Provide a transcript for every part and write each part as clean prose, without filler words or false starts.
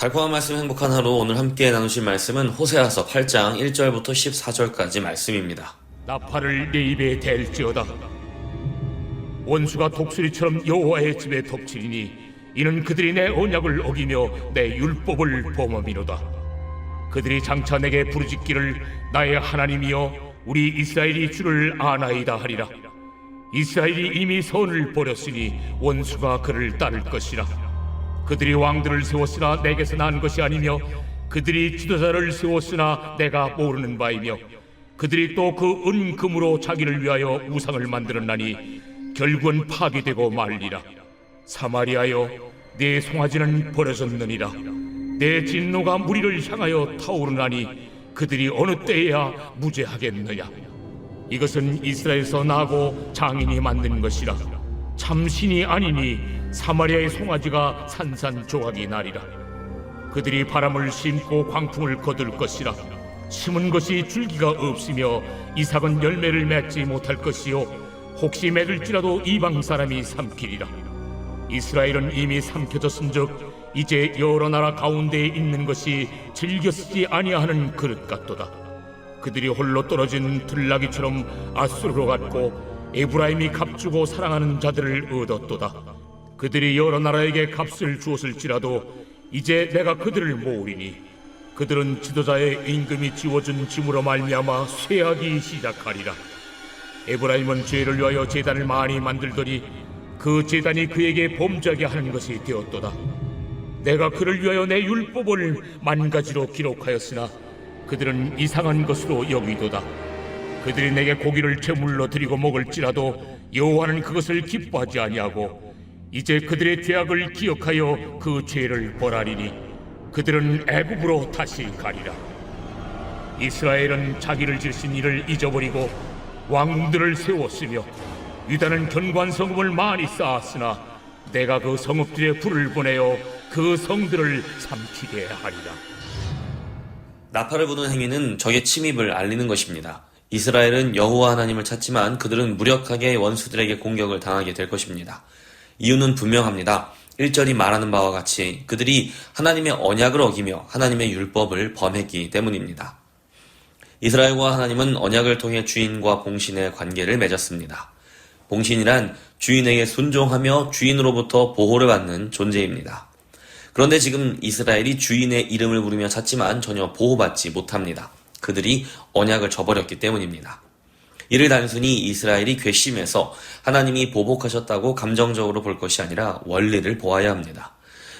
달콤한 말씀 행복한 하루. 오늘 함께 나누실 말씀은 호세아서 8장 1절부터 14절까지 말씀입니다. 나팔을 내 입에 댈지어다. 원수가 독수리처럼 여호와의 집에 덮치리니 이는 그들이 내 언약을 어기며 내 율법을 범함이로다. 그들이 장차 내게 부르짖기를 나의 하나님이여 우리 이스라엘이 주를 아나이다 하리라. 이스라엘이 이미 선을 버렸으니 원수가 그를 따를 것이라. 그들이 왕들을 세웠으나 내게서 난 것이 아니며 그들이 지도자를 세웠으나 내가 모르는 바이며 그들이 또 그 은금으로 자기를 위하여 우상을 만들었나니 결국은 파괴되고 말리라. 사마리아여 내 송아지는 버려졌느니라. 내 진노가 무리를 향하여 타오르나니 그들이 어느 때에야 무죄하겠느냐. 이것은 이스라엘에서 나고 장인이 만든 것이라. 참신이 아니니 사마리아의 송아지가 산산조각이 나리라. 그들이 바람을 심고 광풍을 거둘 것이라. 심은 것이 줄기가 없으며 이삭은 열매를 맺지 못할 것이요 혹시 맺을지라도 이방 사람이 삼키리라. 이스라엘은 이미 삼켜졌은즉 이제 여러 나라 가운데에 있는 것이 즐겨 쓰지 아니하는 그릇 같도다. 그들이 홀로 떨어진 들나귀처럼 아수르로 갔고 에브라임이 값주고 사랑하는 자들을 얻었도다. 그들이 여러 나라에게 값을 주었을지라도 이제 내가 그들을 모으리니 그들은 지도자의 임금이 지워준 짐으로 말미암아 쇠하기 시작하리라. 에브라임은 죄를 위하여 제단을 많이 만들더니 그 제단이 그에게 범죄하게 하는 것이 되었도다. 내가 그를 위하여 내 율법을 만가지로 기록하였으나 그들은 이상한 것으로 여기도다. 그들이 내게 고기를 제물로 드리고 먹을지라도 여호와는 그것을 기뻐하지 아니하고 이제 그들의 죄악을 기억하여 그 죄를 벌하리니 그들은 애굽으로 다시 가리라. 이스라엘은 자기를 지으신 이를 잊어버리고 왕들을 세웠으며 유다는 견고한 성읍을 많이 쌓았으나 내가 그 성읍들에 불을 보내어 그 성들을 삼키게 하리라. 나팔을 부는 행위는 적의 침입을 알리는 것입니다. 이스라엘은 여호와 하나님을 찾지만 그들은 무력하게 원수들에게 공격을 당하게 될 것입니다. 이유는 분명합니다. 1절이 말하는 바와 같이 그들이 하나님의 언약을 어기며 하나님의 율법을 범했기 때문입니다. 이스라엘과 하나님은 언약을 통해 주인과 봉신의 관계를 맺었습니다. 봉신이란 주인에게 순종하며 주인으로부터 보호를 받는 존재입니다. 그런데 지금 이스라엘이 주인의 이름을 부르며 찾지만 전혀 보호받지 못합니다. 그들이 언약을 저버렸기 때문입니다. 이를 단순히 이스라엘이 괘씸해서 하나님이 보복하셨다고 감정적으로 볼 것이 아니라 원리를 보아야 합니다.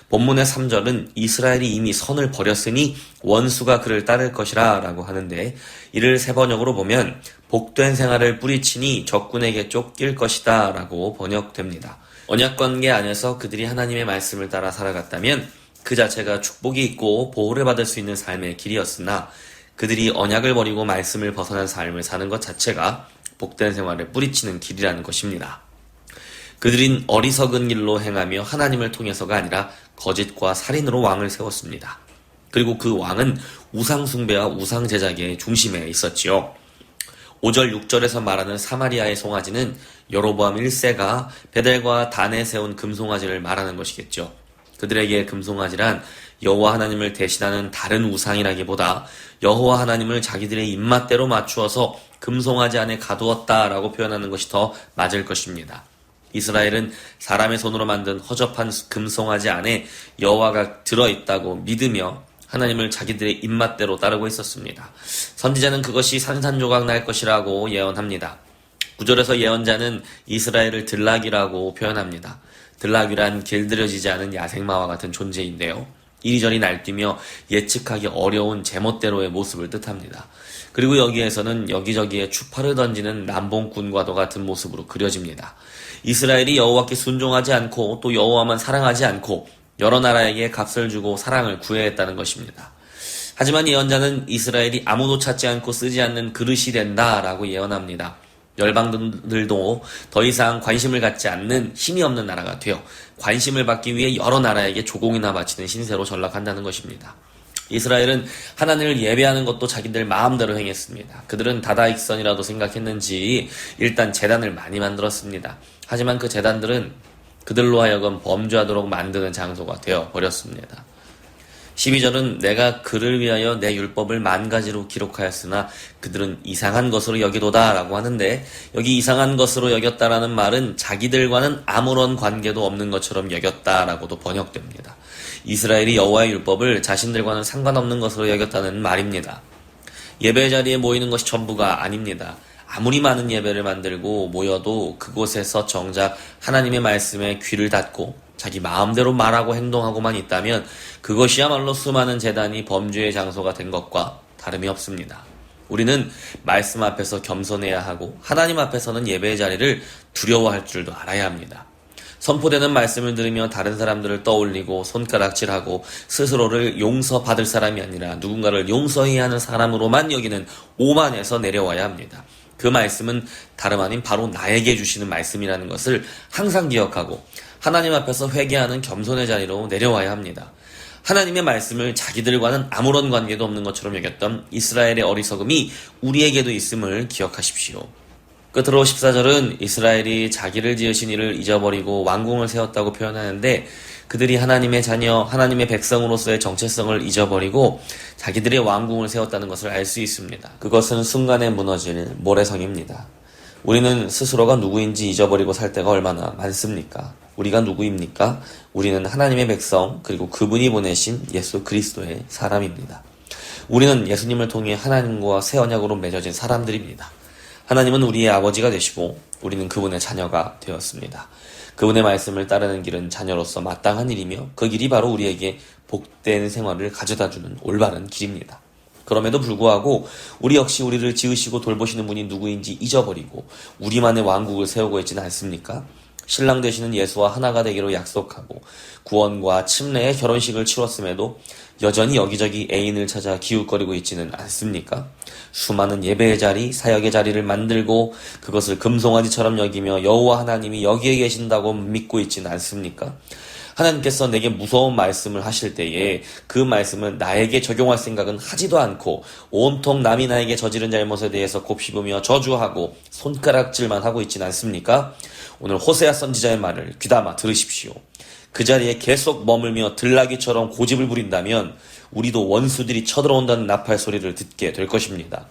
본문의 3절은 이스라엘이 이미 선을 버렸으니 원수가 그를 따를 것이라 라고 하는데 이를 세번역으로 보면 복된 생활을 뿌리치니 적군에게 쫓길 것이다 라고 번역됩니다. 언약관계 안에서 그들이 하나님의 말씀을 따라 살아갔다면 그 자체가 축복이 있고 보호를 받을 수 있는 삶의 길이었으나 그들이 언약을 버리고 말씀을 벗어난 삶을 사는 것 자체가 복된 생활을 뿌리치는 길이라는 것입니다. 그들은 어리석은 길로 행하며 하나님을 통해서가 아니라 거짓과 살인으로 왕을 세웠습니다. 그리고 그 왕은 우상숭배와 우상제작의 중심에 있었지요. 5절 6절에서 말하는 사마리아의 송아지는 여로보암 1세가 베델과 단에 세운 금송아지를 말하는 것이겠죠. 그들에게 금송아지란 여호와 하나님을 대신하는 다른 우상이라기보다 여호와 하나님을 자기들의 입맛대로 맞추어서 금송아지 안에 가두었다라고 표현하는 것이 더 맞을 것입니다. 이스라엘은 사람의 손으로 만든 허접한 금송아지 안에 여호와가 들어있다고 믿으며 하나님을 자기들의 입맛대로 따르고 있었습니다. 선지자는 그것이 산산조각 날 것이라고 예언합니다. 9절에서 예언자는 이스라엘을 들락이라고 표현합니다. 들락이란 길들여지지 않은 야생마와 같은 존재인데요. 이리저리 날뛰며 예측하기 어려운 제멋대로의 모습을 뜻합니다. 그리고 여기에서는 여기저기에 추파를 던지는 남봉꾼과도 같은 모습으로 그려집니다. 이스라엘이 여호와께 순종하지 않고 또 여호와만 사랑하지 않고 여러 나라에게 값을 주고 사랑을 구해야 했다는 것입니다. 하지만 예언자는 이스라엘이 아무도 찾지 않고 쓰지 않는 그릇이 된다라고 예언합니다. 열방들도 더 이상 관심을 갖지 않는 힘이 없는 나라가 되어 관심을 받기 위해 여러 나라에게 조공이나 바치는 신세로 전락한다는 것입니다. 이스라엘은 하나님을 예배하는 것도 자기들 마음대로 행했습니다. 그들은 다다익선이라도 생각했는지 일단 제단을 많이 만들었습니다. 하지만 그 제단들은 그들로 하여금 범죄하도록 만드는 장소가 되어버렸습니다. 12절은 내가 그를 위하여 내 율법을 만 가지로 기록하였으나 그들은 이상한 것으로 여기도다 라고 하는데, 여기 이상한 것으로 여겼다라는 말은 자기들과는 아무런 관계도 없는 것처럼 여겼다라고도 번역됩니다. 이스라엘이 여호와의 율법을 자신들과는 상관없는 것으로 여겼다는 말입니다. 예배 자리에 모이는 것이 전부가 아닙니다. 아무리 많은 예배를 만들고 모여도 그곳에서 정작 하나님의 말씀에 귀를 닫고 자기 마음대로 말하고 행동하고만 있다면 그것이야말로 수많은 제단이 범죄의 장소가 된 것과 다름이 없습니다. 우리는 말씀 앞에서 겸손해야 하고 하나님 앞에서는 예배의 자리를 두려워할 줄도 알아야 합니다. 선포되는 말씀을 들으며 다른 사람들을 떠올리고 손가락질하고 스스로를 용서받을 사람이 아니라 누군가를 용서해야 하는 사람으로만 여기는 오만에서 내려와야 합니다. 그 말씀은 다름 아닌 바로 나에게 주시는 말씀이라는 것을 항상 기억하고 하나님 앞에서 회개하는 겸손의 자리로 내려와야 합니다. 하나님의 말씀을 자기들과는 아무런 관계도 없는 것처럼 여겼던 이스라엘의 어리석음이 우리에게도 있음을 기억하십시오. 끝으로 14절은 이스라엘이 자기를 지으신 이를 잊어버리고 왕궁을 세웠다고 표현하는데, 그들이 하나님의 자녀, 하나님의 백성으로서의 정체성을 잊어버리고 자기들의 왕궁을 세웠다는 것을 알 수 있습니다. 그것은 순간에 무너질 모래성입니다. 우리는 스스로가 누구인지 잊어버리고 살 때가 얼마나 많습니까? 우리가 누구입니까? 우리는 하나님의 백성, 그리고 그분이 보내신 예수 그리스도의 사람입니다. 우리는 예수님을 통해 하나님과 새 언약으로 맺어진 사람들입니다. 하나님은 우리의 아버지가 되시고 우리는 그분의 자녀가 되었습니다. 그분의 말씀을 따르는 길은 자녀로서 마땅한 일이며 그 길이 바로 우리에게 복된 생활을 가져다주는 올바른 길입니다. 그럼에도 불구하고 우리 역시 우리를 지으시고 돌보시는 분이 누구인지 잊어버리고 우리만의 왕국을 세우고 있지는 않습니까? 신랑 되시는 예수와 하나가 되기로 약속하고 구원과 침례의 결혼식을 치렀음에도 여전히 여기저기 애인을 찾아 기웃거리고 있지는 않습니까? 수많은 예배의 자리, 사역의 자리를 만들고 그것을 금송아지처럼 여기며 여호와 하나님이 여기에 계신다고 믿고 있지는 않습니까? 하나님께서 내게 무서운 말씀을 하실 때에 그 말씀을 나에게 적용할 생각은 하지도 않고 온통 남이 나에게 저지른 잘못에 대해서 곱씹으며 저주하고 손가락질만 하고 있지는 않습니까? 오늘 호세아 선지자의 말을 귀담아 들으십시오. 그 자리에 계속 머물며 들나귀처럼 고집을 부린다면 우리도 원수들이 쳐들어온다는 나팔 소리를 듣게 될 것입니다.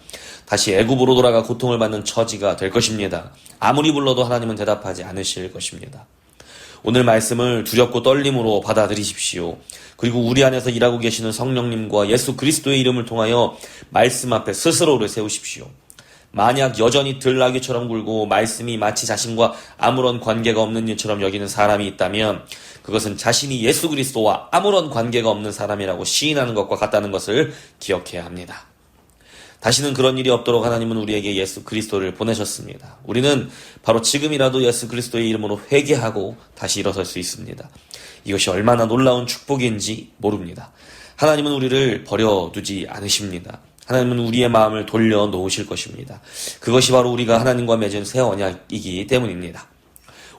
다시 애굽으로 돌아가 고통을 받는 처지가 될 것입니다. 아무리 불러도 하나님은 대답하지 않으실 것입니다. 오늘 말씀을 두렵고 떨림으로 받아들이십시오. 그리고 우리 안에서 일하고 계시는 성령님과 예수 그리스도의 이름을 통하여 말씀 앞에 스스로를 세우십시오. 만약 여전히 들나귀처럼 굴고 말씀이 마치 자신과 아무런 관계가 없는 일처럼 여기는 사람이 있다면 그것은 자신이 예수 그리스도와 아무런 관계가 없는 사람이라고 시인하는 것과 같다는 것을 기억해야 합니다. 다시는 그런 일이 없도록 하나님은 우리에게 예수 그리스도를 보내셨습니다. 우리는 바로 지금이라도 예수 그리스도의 이름으로 회개하고 다시 일어설 수 있습니다. 이것이 얼마나 놀라운 축복인지 모릅니다. 하나님은 우리를 버려두지 않으십니다. 하나님은 우리의 마음을 돌려놓으실 것입니다. 그것이 바로 우리가 하나님과 맺은 새 언약이기 때문입니다.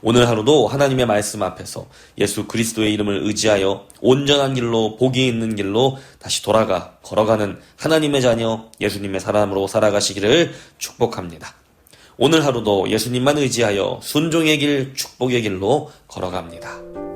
오늘 하루도 하나님의 말씀 앞에서 예수 그리스도의 이름을 의지하여 온전한 길로 복이 있는 길로 다시 돌아가 걸어가는 하나님의 자녀 예수님의 사람으로 살아가시기를 축복합니다. 오늘 하루도 예수님만 의지하여 순종의 길, 축복의 길로 걸어갑니다.